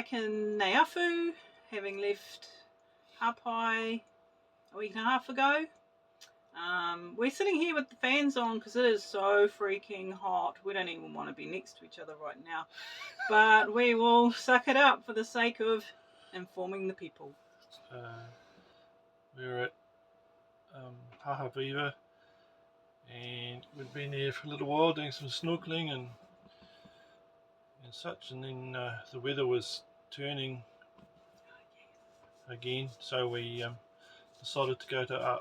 back in Naiafu, having left Hapai a week and a half ago. We're sitting here with the fans on because it is so freaking hot. We don't even want to be next to each other right now. But we will suck it up for the sake of informing the people. We're at Hahaviva, and we've been there for a little while doing some snorkeling and such, and then the weather was turning again, so we decided to go to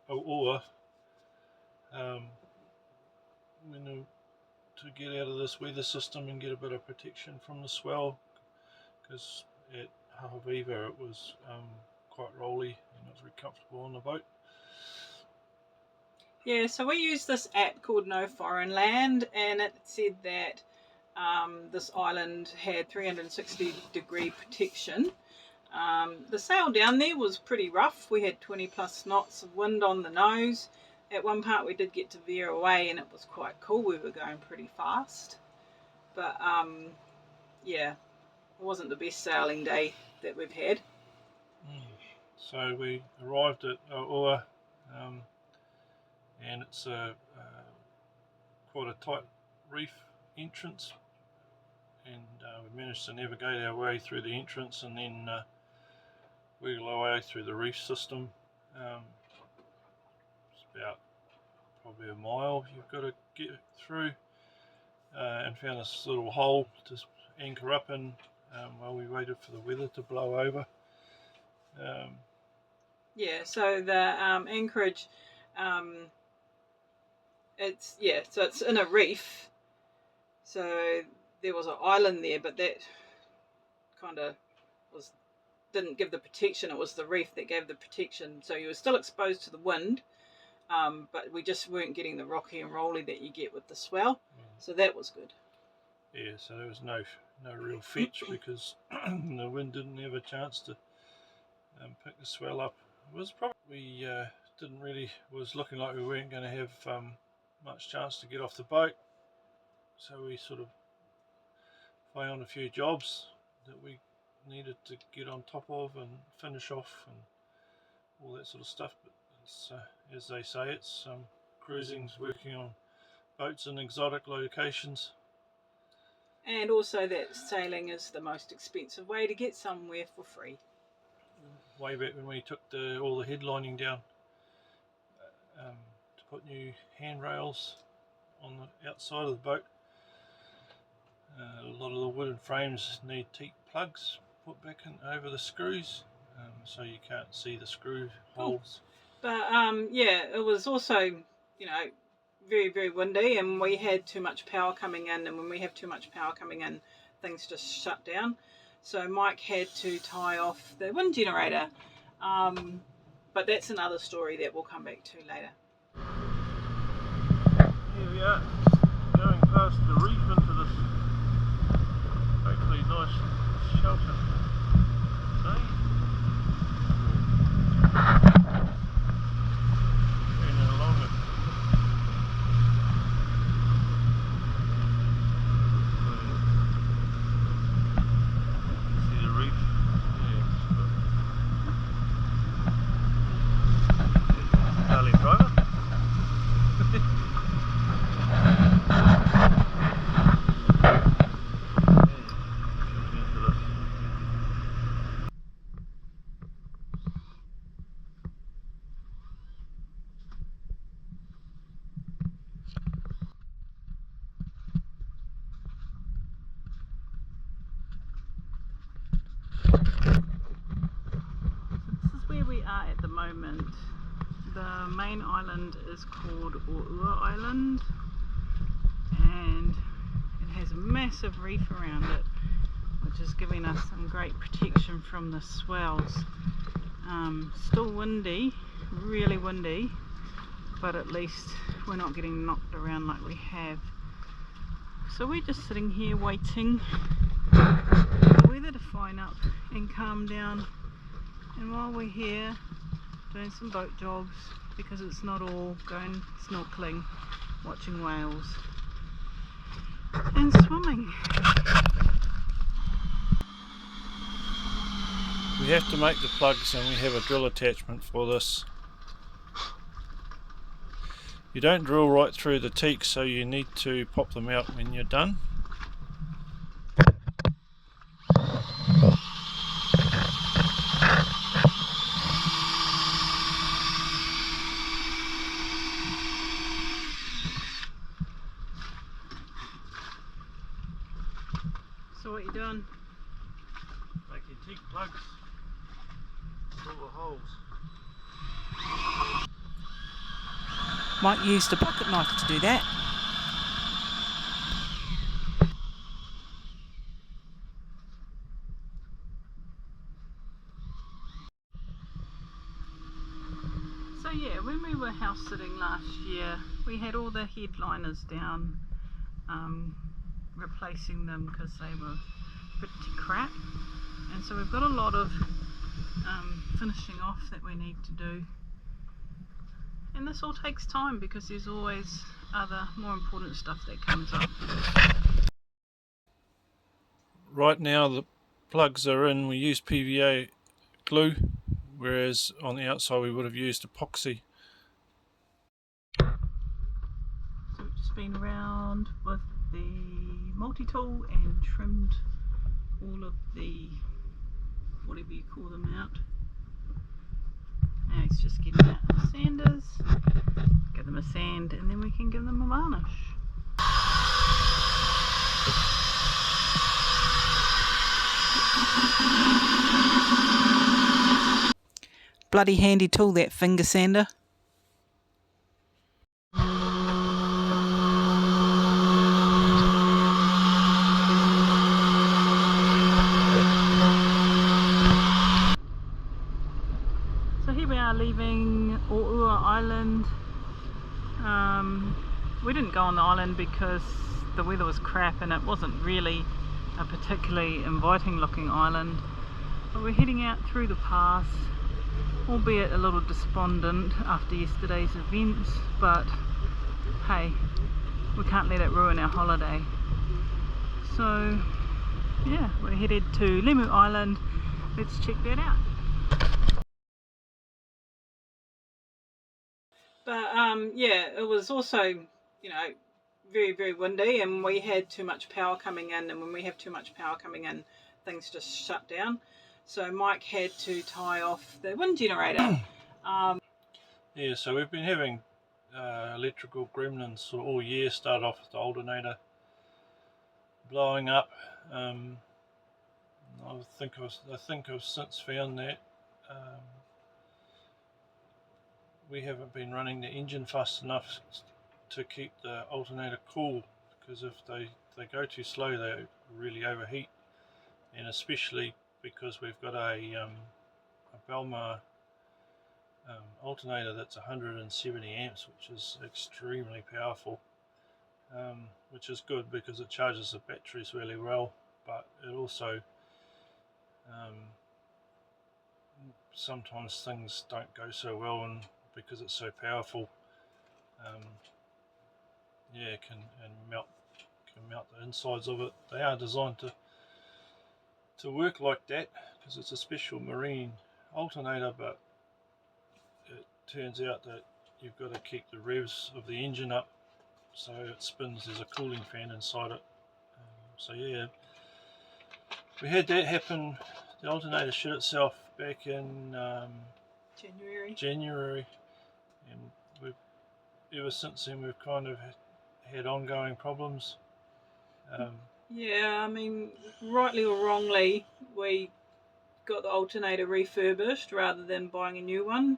Aoa to get out of this weather system and get a bit of protection from the swell, because at Hahaviva it was quite rolly and it was very comfortable on the boat. Yeah, so we used this app called No Foreign Land, and it said that this island had 360-degree protection. The sail down there was pretty rough. We had 20 plus knots of wind on the nose. At one part we did get to veer away and it was quite cool. We were going pretty fast. But yeah, it wasn't the best sailing day that we've had. So we arrived at Aoa, and it's quite a tight reef entrance, and we managed to navigate our way through the entrance and then wiggle our way through the reef system. It's about probably a mile you've got to get through, and found this little hole to anchor up in while we waited for the weather to blow over. Yeah, so the anchorage, it's in a reef. So there was an island there, but that kind of didn't give the protection. It was the reef that gave the protection. So you were still exposed to the wind, but we just weren't getting the rocky and rolly that you get with the swell. So that was good. Yeah, so there was no real fetch because the wind didn't have a chance to pick the swell up. It was probably was looking like we weren't going to have much chance to get off the boat, so we sort of found a few jobs that we needed to get on top of and finish off and all that sort of stuff. But it's, as they say, it's cruising's working on boats in exotic locations. And also that sailing is the most expensive way to get somewhere for free. Way back when we took all the headlining down to put new handrails on the outside of the boat, a lot of the wooden frames need teak plugs put back in over the screws, so you can't see the screw holes. But yeah, it was also, very, very windy, and we had too much power coming in, and when we have too much power coming in, things just shut down. So Mike had to tie off the wind generator, but that's another story that we'll come back to later. Here we are, going past the reef into this hopefully nice shelter. Turning along it. See the reef? Yeah. Darling driver. This is where we are at the moment. The main island is called Oʻua Island, and it has a massive reef around it, which is giving us some great protection from the swells. Still windy, really windy, but at least we're not getting knocked around like we have. So we're just sitting here waiting for the weather to fine up and calm down, and while we're here doing some boat jobs, because it's not all going snorkeling, watching whales and swimming. We have to make the plugs, and we have a drill attachment for this. You don't drill right through the teak, so you need to pop them out when you're done. So what are you doing? Making teak plugs, all the holes. Mike used a pocket knife to do that. So yeah, when we were house sitting last year, we had all the headliners down, replacing them because they were pretty crap. And so we've got a lot of finishing off that we need to do. And this all takes time because there's always other more important stuff that comes up. Right now the plugs are in, we use PVA glue, whereas on the outside we would have used epoxy. So we've just been around with the multi-tool and trimmed all of the, whatever you call them, out. Now it's just getting out the sanders, give them a sand, and then we can give them a varnish. Bloody handy tool, that finger sander. So here we are leaving Oʻua Island. We didn't go on the island because the weather was crap and it wasn't really a particularly inviting looking island. But we're heading out through the pass, albeit a little despondent after yesterday's events, but hey, we can't let it ruin our holiday. So yeah, we're headed to Lemu Island. Let's check that out. But yeah, it was also, you know, very, very windy, and we had too much power coming in, and when we have too much power coming in, things just shut down. So Mike had to tie off the wind generator. Yeah, so we've been having electrical gremlins all year. Started off with the alternator blowing up. I think I've since found that we haven't been running the engine fast enough to keep the alternator cool, because if they go too slow they really overheat, and especially because we've got a Belmar alternator that's 170 amps, which is extremely powerful, which is good because it charges the batteries really well, but it also sometimes things don't go so well, and because it's so powerful, yeah, it can melt the insides of it. They are designed to work like that because it's a special marine alternator, but it turns out that you've got to keep the revs of the engine up so it spins. There's a cooling fan inside it. So yeah, we had that happen. The alternator shit itself back in January, and ever since then we've kind of had ongoing problems. Yeah, I mean, rightly or wrongly, we got the alternator refurbished rather than buying a new one.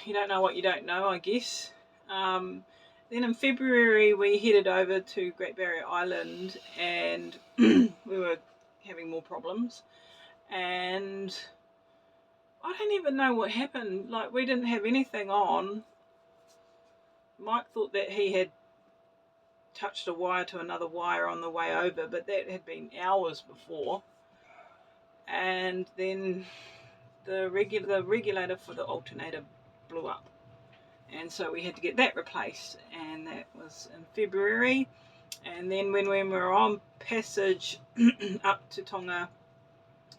You don't know what you don't know, I guess. Then in February we headed over to Great Barrier Island, and we were having more problems, and I don't even know what happened. Like, we didn't have anything on. Mike thought that he had touched a wire to another wire on the way over, but that had been hours before. And then the regulator for the alternator blew up, and so we had to get that replaced, and that was in February. And then when we were on passage up to Tonga,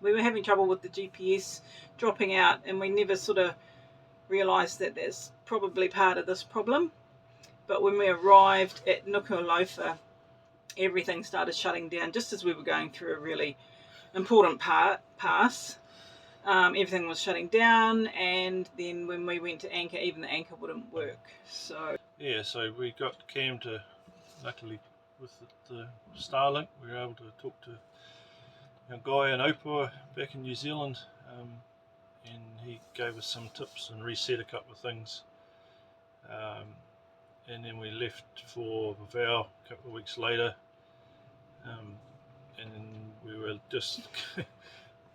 we were having trouble with the GPS dropping out, and we never sort of realised that that's probably part of this problem. But when we arrived at Nuku'alofa, everything started shutting down just as we were going through a really important pass. Everything was shutting down, and then when we went to anchor, even the anchor wouldn't work. So yeah, so we got Cam to, luckily with the Starlink, we were able to talk to a guy in Opua back in New Zealand, and he gave us some tips and reset a couple of things. And then we left for Vavau a couple of weeks later, and then we were just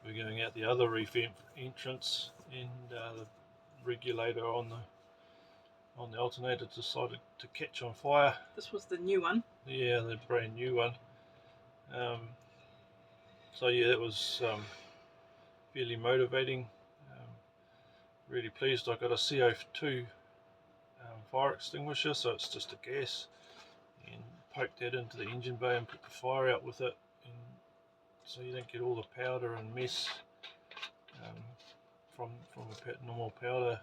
we're going out the other reef entrance, and the regulator on the alternator decided to catch on fire. this was the new one. Yeah, the brand new one. So yeah, that was fairly motivating. Really pleased. I got a CO2 fire extinguisher, so it's just a gas, and poked that into the engine bay and put the fire out with it, and so you don't get all the powder and mess from a normal powder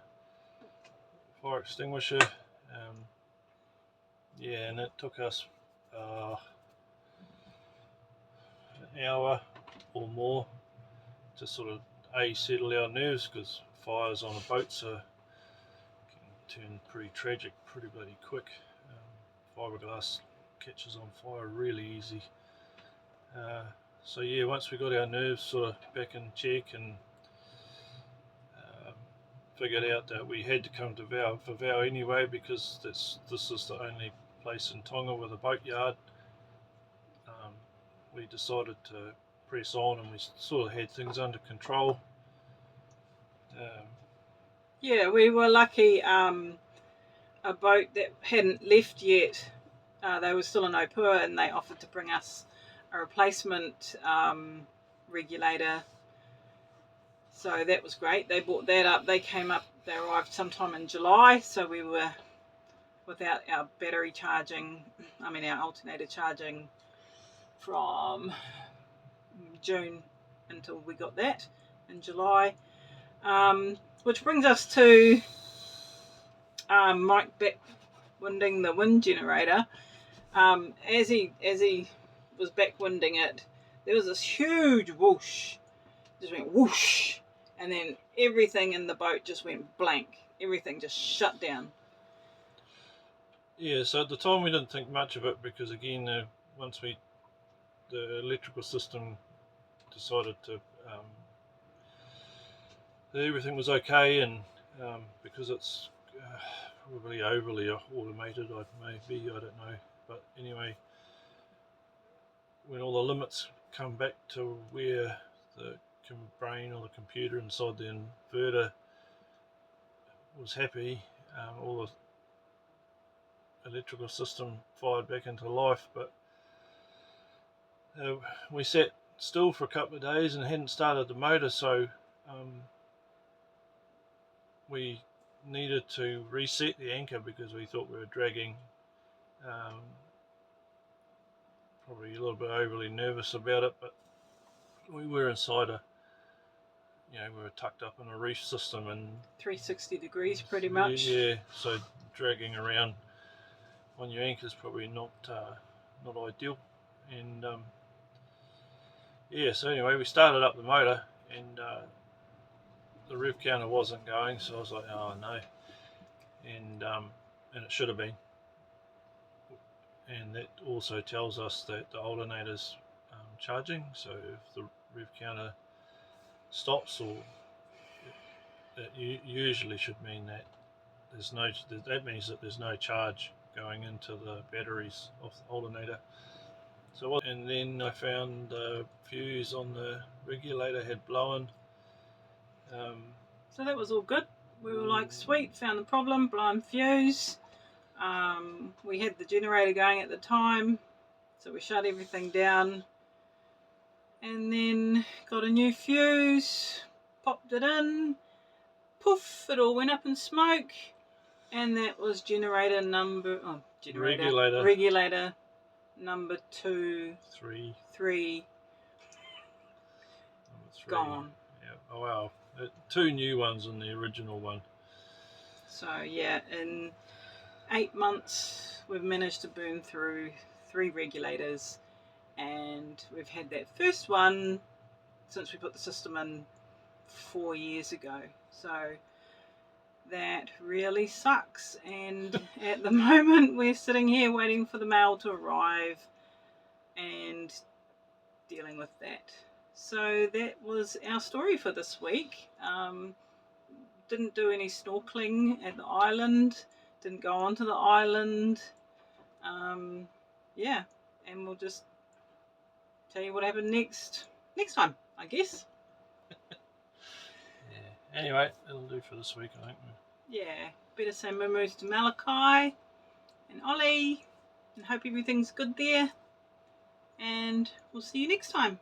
fire extinguisher. Yeah, and it took us an hour or more to sort of settle our nerves, because fires on a boat can turn pretty tragic pretty bloody quick. Fiberglass catches on fire really easy. So yeah, once we got our nerves sort of back in check and figured out that we had to come to Vavau anyway, because this is the only place in Tonga with a boatyard, we decided to press on, and we sort of had things under control. Yeah, we were lucky. A boat that hadn't left yet, they were still in Opua, and they offered to bring us a replacement regulator. So that was great. They brought that up. They came up, they arrived sometime in July, so we were without our battery charging, our alternator charging from June until we got that in July. Which brings us to Mike backwinding the wind generator. As he was backwinding it, there was this huge whoosh, just went whoosh, and then everything in the boat just went blank. Everything just shut down. Yeah, so at the time we didn't think much of it, because again, once the electrical system decided to everything was okay, and because it's probably overly automated, I don't know, but anyway, when all the limits come back to where the brain or the computer inside the inverter was happy, all the electrical system fired back into life. But we sat still for a couple of days and hadn't started the motor, so we needed to reset the anchor, because we thought we were dragging. Probably a little bit overly nervous about it, but we were inside we were tucked up in a reef system, and 360 degrees pretty much. Yeah, so dragging around on your anchor is probably not ideal. And so anyway, we started up the motor, and the rev counter wasn't going, so I was like, oh no, and it should have been. And that also tells us that the alternator's charging, so if the rev counter stops, or it usually should mean that that means that there's no charge going into the batteries of the alternator. So, and then I found the fuse on the regulator had blown. So that was all good. We were like, sweet, found the problem, blown fuse. We had the generator going at the time, so we shut everything down, and then got a new fuse, popped it in, poof, it all went up in smoke, and that was regulator number 3. gone. Yeah. Oh wow. 2 new ones and the original one. So yeah, in 8 months we've managed to burn through 3 regulators, and we've had that first one since we put the system in 4 years ago. So that really sucks, and at the moment we're sitting here waiting for the mail to arrive and dealing with that. So that was our story for this week. Didn't do any snorkeling at the island, didn't go onto the island. Yeah, and we'll just tell you what happened next time, I guess. Yeah. Anyway, it'll do for this week, I think. Yeah, better say memos to Malachi and Ollie, and hope everything's good there. And we'll see you next time.